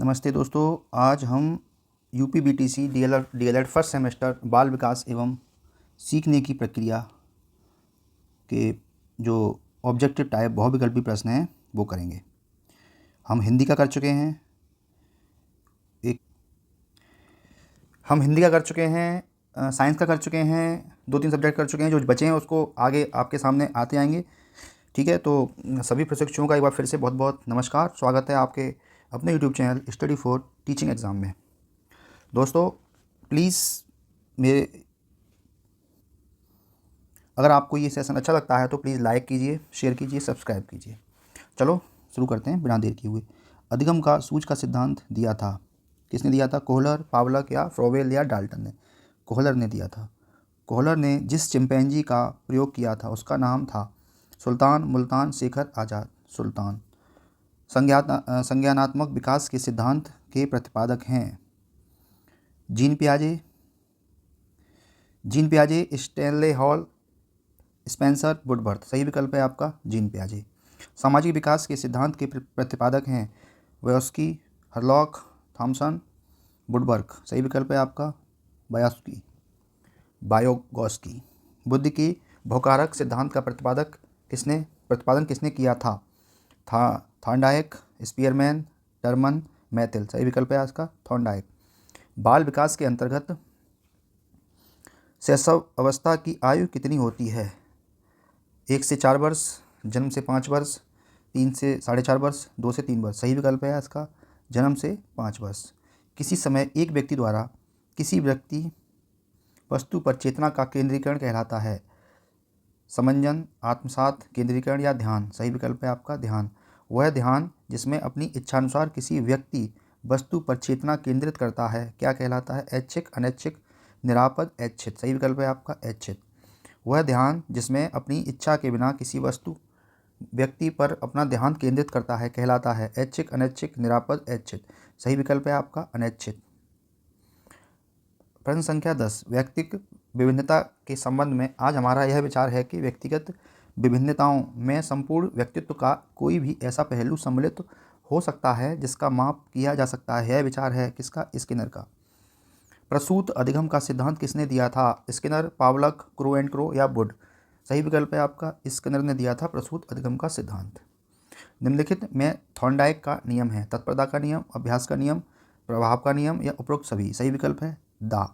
नमस्ते दोस्तों। आज हम यूपीबीटीसी डीएलएड फर्स्ट सेमेस्टर बाल विकास एवं सीखने की प्रक्रिया के जो ऑब्जेक्टिव टाइप बहुविकल्पी प्रश्न हैं वो करेंगे। हम हिंदी का कर चुके हैं साइंस का कर चुके हैं, 2-3 सब्जेक्ट कर चुके हैं। जो बचे हैं उसको आगे आपके सामने आते आएंगे। ठीक है, तो सभी प्रशिक्षुओं का एक बार फिर से बहुत बहुत नमस्कार। स्वागत है आपके अपने YouTube channel study for teaching exam में। दोस्तों प्लीज़ अगर आपको ये सेशन अच्छा लगता है तो प्लीज़ लाइक कीजिए, शेयर कीजिए, सब्सक्राइब कीजिए। चलो शुरू करते हैं बिना देर किए हुए। अधिगम का सूझ का सिद्धांत दिया था, किसने दिया था? कोहलर, पावलक या फ्रोवेल या डाल्टन ने? कोहलर ने दिया था। कोहलर ने जिस चिंपैंजी का प्रयोग किया था उसका नाम था सुल्तान मुल्तान शेखर आज़ाद। सुल्तान। संज्ञानात्मक विकास के सिद्धांत के प्रतिपादक हैं जीन पियाजे, स्टैनले हॉल, स्पेंसर, वुडवर्थ। सही विकल्प है आपका जीन पियाजे। सामाजिक विकास के सिद्धांत के प्रतिपादक हैं वयोस्की, हरलॉक, थॉमसन, वुडवर्थ। सही विकल्प है आपका बायोगॉस्की। बुद्धि की बहुकारक सिद्धांत का प्रतिपादन किसने किया था? Thorndike, Spearman, Terman, Maithil. सही विकल्प है आपका थॉर्नडाइक। बाल विकास के अंतर्गत शैशव अवस्था की आयु कितनी होती है? 1 से 4 वर्ष, जन्म से 5 वर्ष, 3 से 4.5 वर्ष, 2 से 3 वर्ष। सही विकल्प है इसका जन्म से 5 वर्ष। किसी समय एक व्यक्ति द्वारा किसी वस्तु पर चेतना का केंद्रीकरण कहलाता है समंजन, आत्मसात, केंद्रीकरण या ध्यान। सही विकल्प है आपका ध्यान। वह ध्यान जिसमें अपनी इच्छानुसार किसी व्यक्ति वस्तु पर चेतना केंद्रित करता है क्या कहलाता है? ऐच्छिक, अनैच्छिक, निरापद, ऐच्छिक। सही विकल्प है आपका ऐच्छिक। वह ध्यान जिसमें अपनी इच्छा के बिना किसी व्यक्ति पर अपना ध्यान केंद्रित करता है कहलाता है ऐच्छिक, अनैच्छिक, निरापद, ऐच्छिक। सही विकल्प है आपका अनैच्छिक। प्रश्न संख्या 10। व्यक्तिगत विभिन्नता के संबंध में आज हमारा यह विचार है कि व्यक्तिगत विभिन्नताओं में संपूर्ण व्यक्तित्व का कोई भी ऐसा पहलू सम्मिलित हो सकता है जिसका माप किया जा सकता है। यह विचार है किसका? स्किनर का। प्रसूत अधिगम का सिद्धांत किसने दिया था? स्किनर, पावलक, क्रो एंड क्रो या वुड। सही विकल्प है आपका स्किनर ने दिया था प्रसूत अधिगम का सिद्धांत। निम्नलिखित में थॉर्नडाइक का नियम है तत्परता का नियम, अभ्यास का नियम, प्रभाव का नियम या उपरोक्त सभी। सही विकल्प है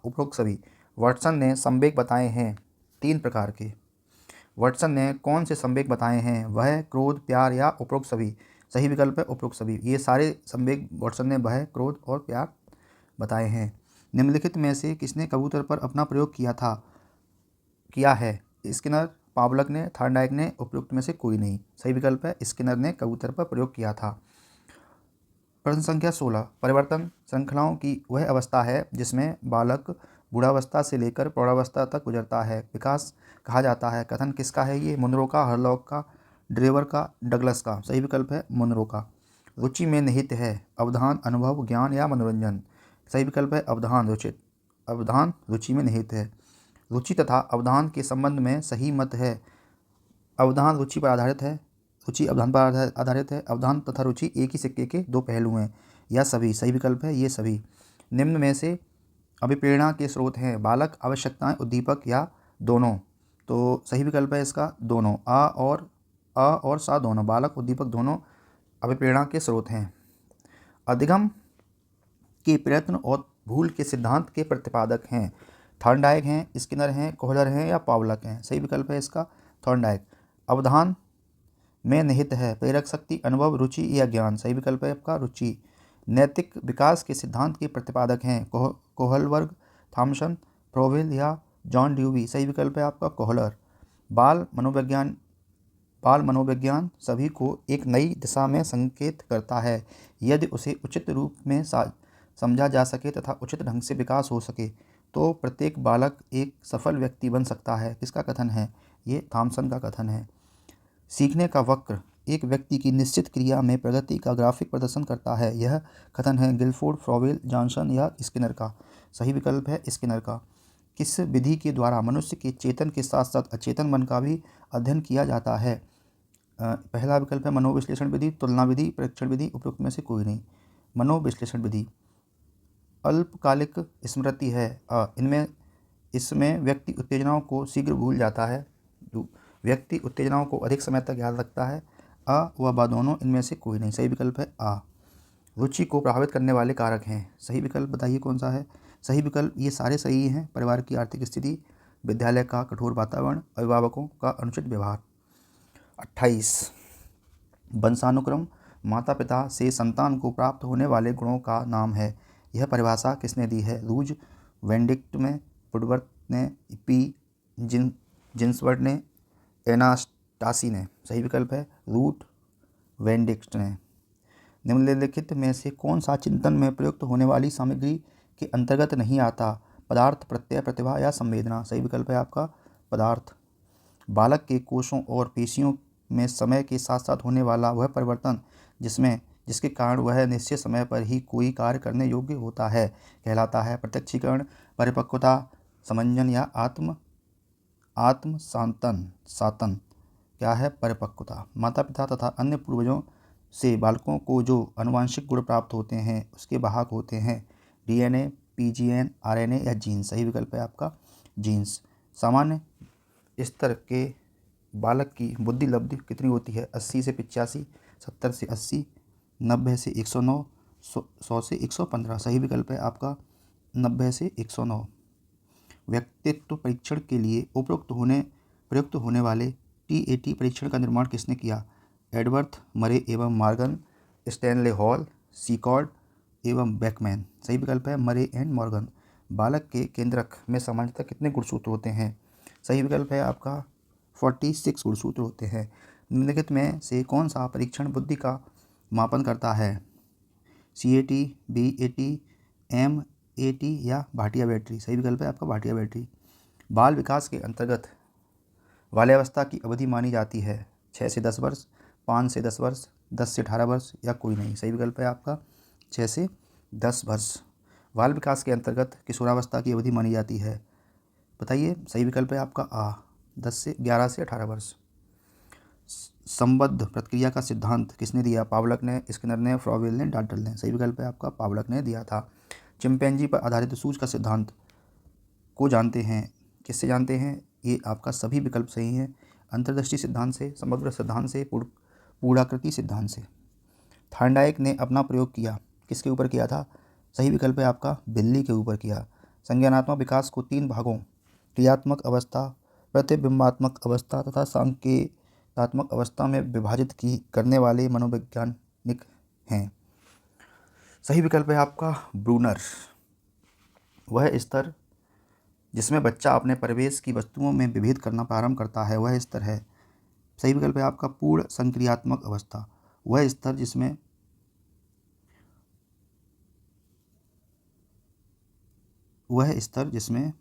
उपरोक्त सभी। वाटसन ने संवेग बताए हैं 3 प्रकार के। वाटसन ने कौन से संवेग बताए हैं? वह, क्रोध, प्यार या उपरोक्त सभी। सही विकल्प है उपरोक्त सभी। ये सारे संवेग वाटसन ने वह, क्रोध और प्यार बताए हैं। निम्नलिखित में से किसने कबूतर पर अपना प्रयोग किया है? स्किनर, पावलक ने, थॉर्नडाइक ने, उपयुक्त में से कोई नहीं। सही विकल्प है स्किनर ने कबूतर पर प्रयोग किया था। प्रश्न संख्या 16। परिवर्तन श्रृंखलाओं की वह अवस्था है जिसमें बालक बूढ़ावस्था से लेकर प्रौढ़ावस्था तक गुजरता है विकास कहा जाता है। कथन किसका है ये? मुनरो का, हरलॉक का, ड्रेवर का, डगलस का। सही विकल्प है मुनरो का। रुचि में निहित है अवधान, अनुभव, ज्ञान या मनोरंजन। सही विकल्प है अवधान रुचि में निहित है। रुचि तथा अवधान के संबंध में सही मत है अवधान रुचि पर आधारित है, रुचि अवधान पर आधारित है। अवधान तथा रुचि एक ही सिक्के के 2 पहलू हैं या सभी। सही विकल्प है ये सभी। निम्न में से अभिप्रेरणा के स्रोत हैं बालक, आवश्यकताएं, उद्दीपक या दोनों। तो सही विकल्प है इसका दोनों। अ और सा दोनों, बालक, उद्दीपक दोनों अभिप्रेरणा के स्रोत हैं। अधिगम के प्रयत्न और भूल के सिद्धांत के प्रतिपादक हैं थॉर्नडाइक हैं, स्किनर हैं, कोहलर हैं या पावलक हैं। सही विकल्प है इसका थॉर्नडाइक। अवधान में निहित है प्रेरक शक्ति, अनुभव, रुचि या ज्ञान। सही विकल्प है आपका रुचि। नैतिक विकास के सिद्धांत के प्रतिपादक हैं कोहलबर्ग, थॉमसन, फ्रोवेल या जॉन ड्यूवी। सही विकल्प है आपका कोहलर। बाल मनोविज्ञान सभी को एक नई दिशा में संकेत करता है यदि उसे उचित रूप में समझा जा सके तथा उचित ढंग से विकास हो सके तो प्रत्येक बालक एक सफल व्यक्ति बन सकता है। किसका कथन है ये? थॉमसन का कथन है। सीखने का वक्र एक व्यक्ति की निश्चित क्रिया में प्रगति का ग्राफिक प्रदर्शन करता है। यह कथन है गिलफोर्ड, फ्रोवेल, जॉनसन या स्किनर का। सही विकल्प है स्किनर का। किस विधि के द्वारा मनुष्य के चेतन के साथ साथ अचेतन मन का भी अध्ययन किया जाता है? पहला विकल्प है मनोविश्लेषण विधि, तुलना विधि, परीक्षण विधि, उपयुक्त में से कोई नहीं। मनोविश्लेषण विधि। अल्पकालिक स्मृति है इसमें व्यक्ति उत्तेजनाओं को शीघ्र भूल जाता है। व्यक्ति उत्तेजनाओं को अधिक समय तक याद रखता है। व ब दोनों, इनमें से कोई नहीं। सही विकल्प है आ। रुचि को प्रभावित करने वाले कारक हैं। सही विकल्प बताइए कौन सा है। सही विकल्प ये सारे सही हैं। परिवार की आर्थिक स्थिति, विद्यालय का कठोर वातावरण, अभिभावकों का अनुचित व्यवहार। 28 वंशानुक्रम माता पिता से संतान को प्राप्त होने वाले गुणों का नाम है। यह परिभाषा किसने दी है। रूज वेंडिक्ट में, वुडवर्थ ने, पी जिन्सवर्थ ने, एनास्टासी ने। सही विकल्प है रूट वेंडिक्ट ने। निम्नलिखित में से कौन सा चिंतन में प्रयुक्त होने वाली सामग्री के अंतर्गत नहीं आता। पदार्थ, प्रत्यय, प्रतिभा या संवेदना। सही विकल्प है आपका पदार्थ। बालक के कोषों और पेशियों में समय के साथ साथ होने वाला वह परिवर्तन जिसके कारण वह निश्चित समय पर ही कोई कार्य करने योग्य होता है कहलाता है प्रत्यक्षीकरण, परिपक्वता, समंजन या आत्म सातन। क्या है परिपक्वता। माता पिता तथा अन्य पूर्वजों से बालकों को जो आनुवांशिक गुण प्राप्त होते हैं उसके वाहक होते हैं डीएनए, पीजीएन, आरएनए या जीन्स। सही विकल्प है आपका जीन्स। सामान्य स्तर के बालक की बुद्धि लब्धि कितनी होती है। 80 से 85, 70 से 80, 90 से 109, 100 से 115। सही विकल्प है आपका 90 से 109। व्यक्तित्व परीक्षण के लिए प्रयुक्त होने वाले टीएटी परीक्षण का निर्माण किसने किया। एडवर्थ मरे एवं मॉर्गन, स्टैनले हॉल, सीकॉर्ड एवं बेकमैन। सही विकल्प है मरे एंड मॉर्गन। बालक के केंद्रक में सामान्यतः कितने गुणसूत्र होते हैं। सही विकल्प है आपका 46 गुणसूत्र होते हैं। निम्नलिखित में से कौन सा परीक्षण बुद्धि का मापन करता है। CAT, BAT, MAT या भाटिया बैटरी। सही विकल्प है आपका भाटिया बैटरी। बाल विकास के अंतर्गत बाल्यावस्था की अवधि मानी जाती है 6 से 10 वर्ष, 5 से 10 वर्ष, 10 से 18 वर्ष या कोई नहीं। सही विकल्प है आपका 6 से 10 वर्ष। बाल विकास के अंतर्गत किशोरावस्था की अवधि मानी जाती है। बताइए। सही विकल्प है आपका 11 से 18 वर्ष। संबद्ध प्रतिक्रिया का सिद्धांत किसने दिया। पावलक ने, स्किनर ने, फ्रॉवेल ने, डाल्टन ने। सही विकल्प है आपका पावलक ने दिया था। चिंपैंजी पर आधारित सूझ का सिद्धांत को जानते हैं। किससे जानते हैं। ये आपका सभी विकल्प सही हैं। अंतर्दृष्टि सिद्धांत से, समग्र सिद्धांत से, पूर्णाकृति सिद्धांत से। थॉर्नडाइक ने अपना प्रयोग किया किसके ऊपर किया था। सही विकल्प है आपका बिल्ली के ऊपर किया। संज्ञानात्मक विकास को 3 भागों क्रियात्मक अवस्था, प्रतिबिंबात्मक अवस्था तथा सांकेतात्मक अवस्था में विभाजित करने वाले मनोवैज्ञानिक हैं। सही विकल्प है आपका ब्रूनर। वह स्तर जिसमें बच्चा अपने परिवेश की वस्तुओं में विभेद करना प्रारंभ करता है वह स्तर है। सही विकल्प है आपका पूर्ण संक्रियात्मक अवस्था। वह स्तर जिसमें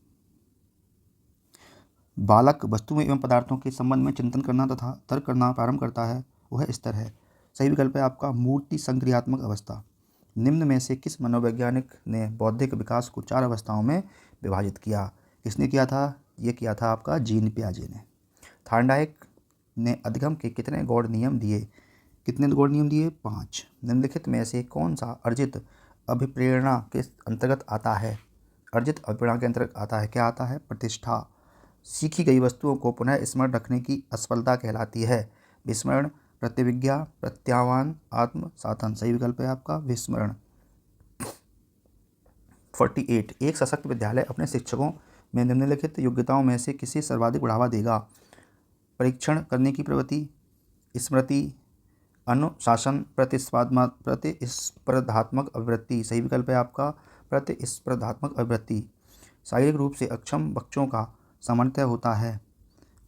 बालक वस्तुओं एवं पदार्थों के संबंध में चिंतन करना तथा तर्क करना प्रारंभ करता है वह स्तर है। सही विकल्प है आपका मूर्ति संक्रियात्मक अवस्था। निम्न में से किस मनोवैज्ञानिक ने बौद्धिक विकास को 4 अवस्थाओं में विभाजित किया। किसने किया था। ये किया था आपका जीन पियाजे ने। थॉर्नडाइक ने अधिगम के कितने गौड़ नियम दिए। कितने गौड़ नियम दिए 5। निम्नलिखित में से कौन सा अर्जित अभिप्रेरणा के अंतर्गत आता है। अर्जित अभिप्रेरणा के अंतर्गत आता है। क्या आता है। प्रतिष्ठा। सीखी गई वस्तुओं को पुनः स्मरण रखने की असफलता कहलाती है। विस्मरण, प्रतिविज्ञा, प्रत्याह्वान, आत्म साधन। सही विकल्प है आपका विस्मरण। 48 एक सशक्त विद्यालय अपने शिक्षकों में निम्नलिखित योग्यताओं में से किसे सर्वाधिक बढ़ावा देगा। परीक्षण करने की प्रवृत्ति, स्मृति, अनुशासन, प्रतिस्पर्धात्मक अभिवृत्ति। सही विकल्प है आपका प्रतिस्पर्धात्मक अभिवृत्ति। शारीरिक रूप से अक्षम बच्चों का सामान्यतः होता है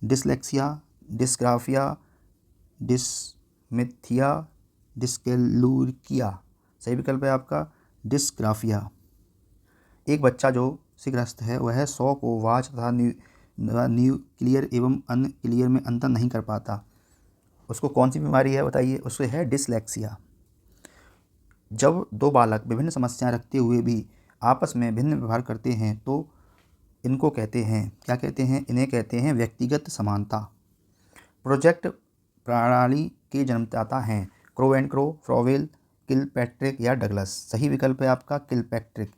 डिसलेक्सिया, डिस्ग्राफिया, डिस्मिथिया, डिस्कैलकुलिया। सही विकल्प है आपका डिस्ग्राफिया। एक बच्चा जो से ग्रस्त है वह 100 को वाच तथा न्यूक्लियर एवं अनक्लियर में अंतर नहीं कर पाता। उसको कौन सी बीमारी है बताइए। उससे है डिसलेक्सिया। जब 2 बालक विभिन्न समस्याएं रखते हुए भी आपस में भिन्न व्यवहार करते हैं तो इनको कहते हैं। क्या कहते हैं। इन्हें कहते हैं व्यक्तिगत समानता। प्रोजेक्ट प्रणाली के जन्मदाता हैं crow and crow, Froebel, Kilpatrick या डगलस। सही विकल्प है आपका किलपैट्रिक।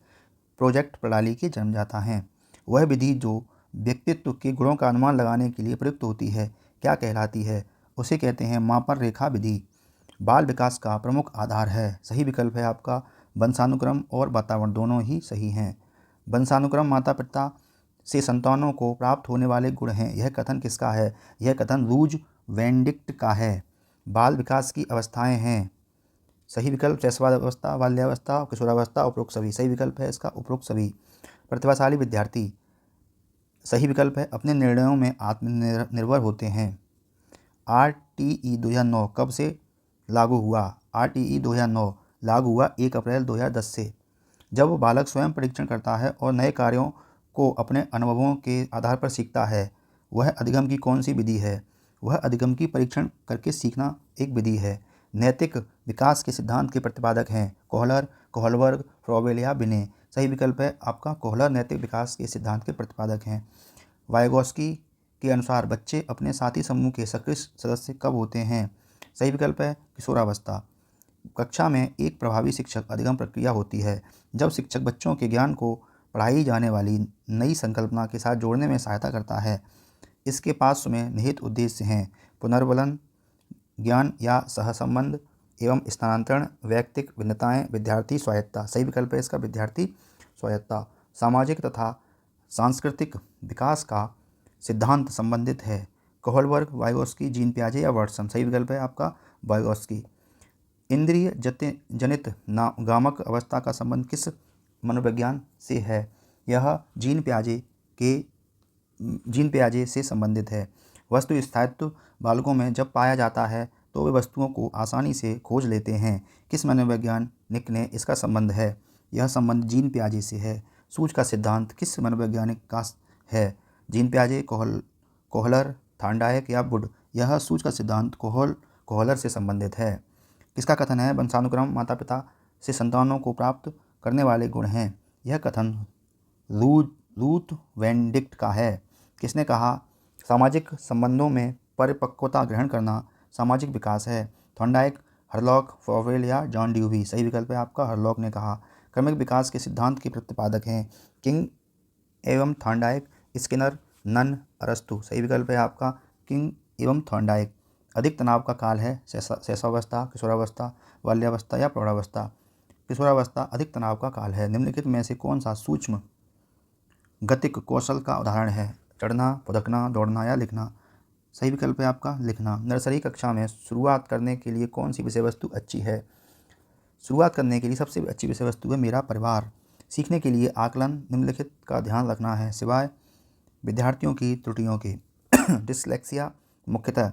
प्रोजेक्ट प्रणाली के जन्मदाता हैं। वह विधि जो व्यक्तित्व के गुणों का अनुमान लगाने के लिए प्रयुक्त होती है क्या कहलाती है? उसे कहते हैं मापन रेखा विधि। बाल विकास का प्रमुख आधार है। सही विकल्प है आपका वंशानुक्रम और वातावरण, दोनों ही सही हैं। वंशानुक्रम माता पिता से संतानों को प्राप्त होने वाले गुण हैं। यह कथन किसका है? यह कथन रूज वेंडिक्ट का है। बाल विकास की अवस्थाएं हैं। सही विकल्प शैशवावस्था, बाल्यावस्था, किशोरावस्था, उपरोक्त सभी। सही विकल्प है इसका उपरोक्त सभी। प्रतिभाशाली विद्यार्थी। सही विकल्प है अपने निर्णयों में आत्मनिर्भर होते हैं। RTE 2009 कब से लागू हुआ? RTE 2009 लागू हुआ 1 अप्रैल 2010 से। जब बालक स्वयं परीक्षण करता है और नए कार्यों को अपने अनुभवों के आधार पर सीखता है, वह अधिगम की कौन सी विधि है? वह अधिगम की परीक्षण करके सीखना एक विधि है। नैतिक विकास के सिद्धांत के प्रतिपादक हैं कोहलर, कोहलबर्ग, फ्रॉबेल या बिने। सही विकल्प है आपका कोहलर नैतिक विकास के सिद्धांत के प्रतिपादक हैं। वाइगोस्की के अनुसार बच्चे अपने साथी समूह के सक्रिय सदस्य कब होते हैं? सही विकल्प है किशोरावस्था। कक्षा में एक प्रभावी शिक्षक अधिगम प्रक्रिया होती है जब शिक्षक बच्चों के ज्ञान को पढ़ाई जाने वाली नई संकल्पना के साथ जोड़ने में सहायता करता है। इसके पास में निहित उद्देश्य हैं पुनर्बलन, ज्ञान या सहसंबंध एवं स्थानांतरण, व्यक्तिक भिन्नताएं, विद्यार्थी स्वायत्ता। सही विकल्प है इसका विद्यार्थी स्वायत्ता। सामाजिक तथा सांस्कृतिक विकास का सिद्धांत संबंधित है कोहलबर्ग, वाइगोस्की, जीन पियाजे या वाटसन। सही विकल्प है आपका वाइगोस्की। इंद्रिय जनित गामक अवस्था का संबंध किस मनोविज्ञान से है? यह जीन पियाजे से संबंधित है। वस्तु स्थायित्व बालकों में जब पाया जाता है तो वे वस्तुओं को आसानी से खोज लेते हैं। किस मनोवैज्ञानिक ने इसका संबंध है? यह संबंध जीन पियाजे से है। सूझ का सिद्धांत किस मनोवैज्ञानिक का है? जीन पियाजे, कोहलर, थॉर्नडाइक या वुड। यह सूझ का सिद्धांत कोहलर से संबंधित है। किसका कथन है? वंशानुक्रम माता पिता से संतानों को प्राप्त करने वाले गुण हैं। यह कथन रूथ वेंडिक्ट का है। किसने कहा? सामाजिक संबंधों में परिपक्वता ग्रहण करना सामाजिक विकास है। थॉर्नडाइक, हरलॉक, फ्रॉबेल या जॉन ड्यूवी। सही विकल्प है आपका हरलॉक ने कहा। क्रमिक विकास के सिद्धांत के प्रतिपादक हैं किंग एवं थॉर्नडाइक, स्किनर, नन, अरस्तु। सही विकल्प है आपका किंग एवं थॉर्नडाइक। अधिक तनाव का काल है शैशवावस्था, किशोरावस्था, बाल्यावस्था या प्रौढ़ावस्था। किशोरावस्था अधिक तनाव का काल है। निम्नलिखित में से कौन सा सूक्ष्म गतिक कौशल का उदाहरण है? चढ़ना, फुदकना, दौड़ना या लिखना। सही विकल्प है आपका लिखना। नर्सरी कक्षा में शुरुआत करने के लिए कौन सी विषय वस्तु अच्छी है? शुरुआत करने के लिए सबसे अच्छी विषय वस्तु है मेरा परिवार। सीखने के लिए आकलन निम्नलिखित का ध्यान रखना है सिवाय विद्यार्थियों की त्रुटियों के। डिसलेक्सिया मुख्यतः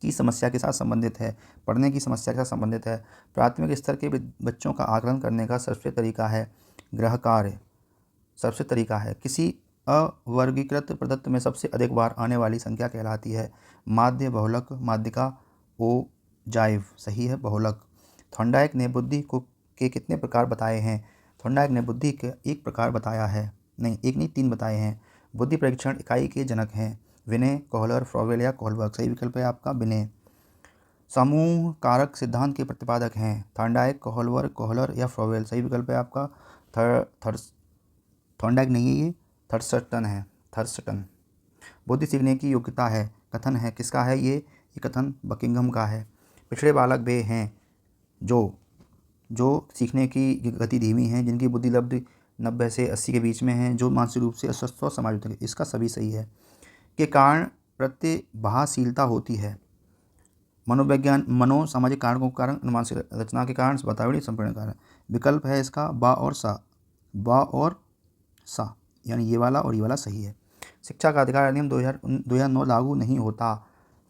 की समस्या के साथ संबंधित है, पढ़ने की समस्या के साथ संबंधित है। प्राथमिक स्तर के बच्चों का आकलन करने का सर्वश्रेष्ठ तरीका है गृह कार्य। सर्वश्रेष्ठ तरीका है किसी अवर्गीकृत प्रदत्त में सबसे अधिक बार आने वाली संख्या कहलाती है माध्य, बहुलक, माध्यिका, ओजाइव। सही है बहुलक। थॉर्नडाइक ने बुद्धि के कितने प्रकार बताए हैं? थॉर्नडाइक ने बुद्धि के एक प्रकार बताया है, नहीं एक नहीं 3 बताए हैं। बुद्धि परीक्षण इकाई के जनक हैं विने, कोहलर, फ्रॉबेल या कोहलबर्ग। सही विकल्प है आपका विने। समूह कारक सिद्धांत के प्रतिपादक हैं थॉर्नडाइक, कोहलबर्ग, कोहलर या फ्रॉबेल। सही विकल्प है आपका थॉर्नडाइक नहीं है, ये थर्स्टन है। थर्स्टन। बुद्धि सीखने की योग्यता है कथन है किसका है? ये कथन बकिंघम का है। पिछड़े बालक वे हैं जो सीखने की गति धीमी है, जिनकी बुद्धि लब्ध 90 से 80 के बीच में है, जो मानसिक रूप से अस्वस्थ और समायोजित है। इसका सभी सही है। के कारण प्रतिभाशीलता होती है मनोसामाजिक कारकों के कारण, अनुमानसिक रचना के कारण, वातावरणीय संपूर्ण कारण। विकल्प है इसका बा और सा यानी ये वाला और ये वाला सही है। शिक्षा का अधिकार अधिनियम 2009 लागू नहीं होता।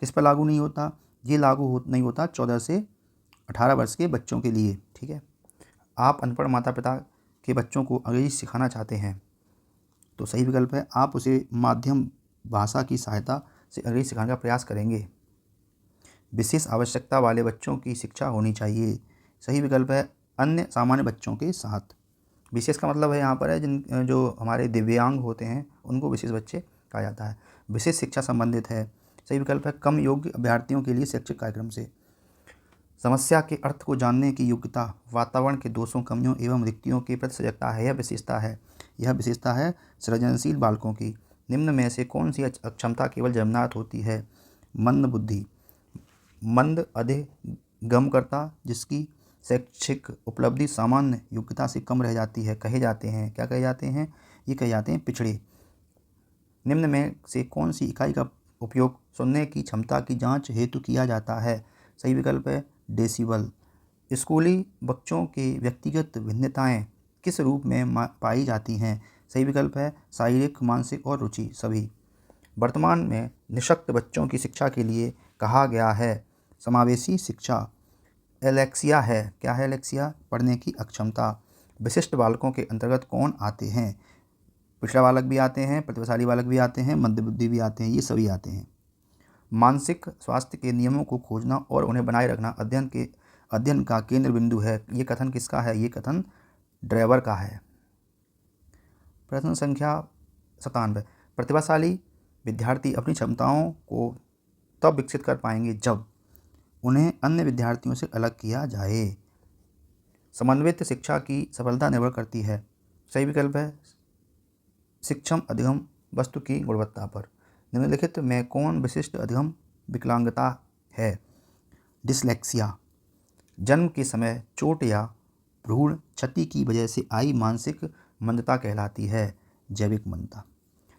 किस पर लागू नहीं होता? ये नहीं होता 14 से 18 वर्ष के बच्चों के लिए। ठीक है। आप अनपढ़ माता पिता के बच्चों को अंग्रेजी सिखाना चाहते हैं तो सही विकल्प है आप उसे माध्यम भाषा की सहायता से अंग्रेजी सिखाने का प्रयास करेंगे। विशेष आवश्यकता वाले बच्चों की शिक्षा होनी चाहिए। सही विकल्प है अन्य सामान्य बच्चों के साथ। विशेष का मतलब है यहाँ पर है जो हमारे दिव्यांग होते हैं उनको विशेष बच्चे कहा जाता है। विशेष शिक्षा संबंधित है। सही विकल्प है कम योग्य अभ्यर्थियों के लिए शैक्षिक कार्यक्रम से। समस्या के अर्थ को जानने की योग्यता, वातावरण के दोषों, कमियों एवं रिक्तियों के प्रति सजगता है। यह विशेषता है सृजनशील बालकों की। निम्न में से कौन सी अक्षमता केवल जन्मजात होती है? मंद बुद्धि, मंद अधिगमकर्ता, जिसकी शैक्षिक उपलब्धि सामान्य योग्यता से कम रह जाती है, कहे जाते हैं, क्या कहे जाते हैं? ये कहे जाते हैं पिछड़े। निम्न में से कौन सी इकाई का उपयोग सुनने की क्षमता की जांच हेतु किया जाता है? सही विकल्प है डेसिबल। स्कूली बच्चों के व्यक्तिगत भिन्नताएं किस रूप में पाई जाती हैं? सही विकल्प है शारीरिक, मानसिक और रुचि सभी। वर्तमान में निःशक्त बच्चों की शिक्षा के लिए कहा गया है समावेशी शिक्षा। एलेक्सिया है, क्या है एलेक्सिया? पढ़ने की अक्षमता। विशिष्ट बालकों के अंतर्गत कौन आते हैं? पिछड़ा बालक भी आते हैं, प्रतिभाशाली बालक भी आते हैं, मंदबुद्धि भी आते हैं, ये सभी आते हैं। मानसिक स्वास्थ्य के नियमों को खोजना और उन्हें बनाए रखना अध्ययन का केंद्र बिंदु है। ये कथन किसका है? ये कथन ड्राइवर का है। प्रश्न संख्या 97। प्रतिभाशाली विद्यार्थी अपनी क्षमताओं को तब विकसित कर पाएंगे जब उन्हें अन्य विद्यार्थियों से अलग किया जाए। समन्वित शिक्षा की सफलता निर्भर करती है। सही विकल्प है शिक्षम अधिगम वस्तु की गुणवत्ता पर। निम्नलिखित में कौन विशिष्ट अधिगम विकलांगता है? डिसलेक्सिया, जन्म के समय चोट या भ्रूण क्षति की वजह से आई मानसिक मंदता कहलाती है। जैविक मंदता।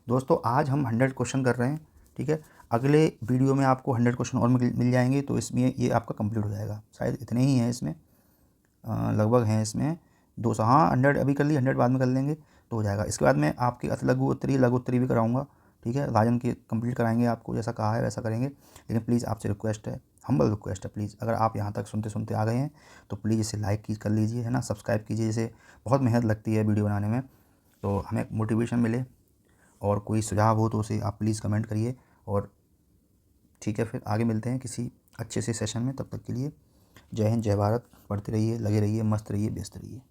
दोस्तों आज हम 100 क्वेश्चन कर रहे हैं, ठीक है। अगले वीडियो में आपको 100 क्वेश्चन और मिल जाएंगे, तो इसमें ये आपका कंप्लीट हो जाएगा। शायद इतने ही हैं इसमें, लगभग हैं इसमें 200। हाँ 100 अभी कर ली, 100 बाद में कर लेंगे तो हो जाएगा। इसके बाद में आपकी लघु उत्तरी भी कराऊंगा, ठीक है। राजन की कंप्लीट कराएंगे, आपको जैसा कहा है वैसा करेंगे। लेकिन प्लीज़ आपसे रिक्वेस्ट है, हम्बल रिक्वेस्ट है, प्लीज़ अगर आप यहाँ तक सुनते आ गए हैं तो प्लीज़ इसे लाइक कर लीजिए, है ना, सब्सक्राइब कीजिए। इसे बहुत मेहनत लगती है वीडियो बनाने में, तो हमें मोटिवेशन मिले। और कोई सुझाव हो तो उसे आप प्लीज़ कमेंट करिए। और ठीक है, फिर आगे मिलते हैं किसी अच्छे से सेशन में। तब तक के लिए जय हिंद, जय भारत। पढ़ते रहिए, लगे रहिए, मस्त रहिए, व्यस्त रहिए।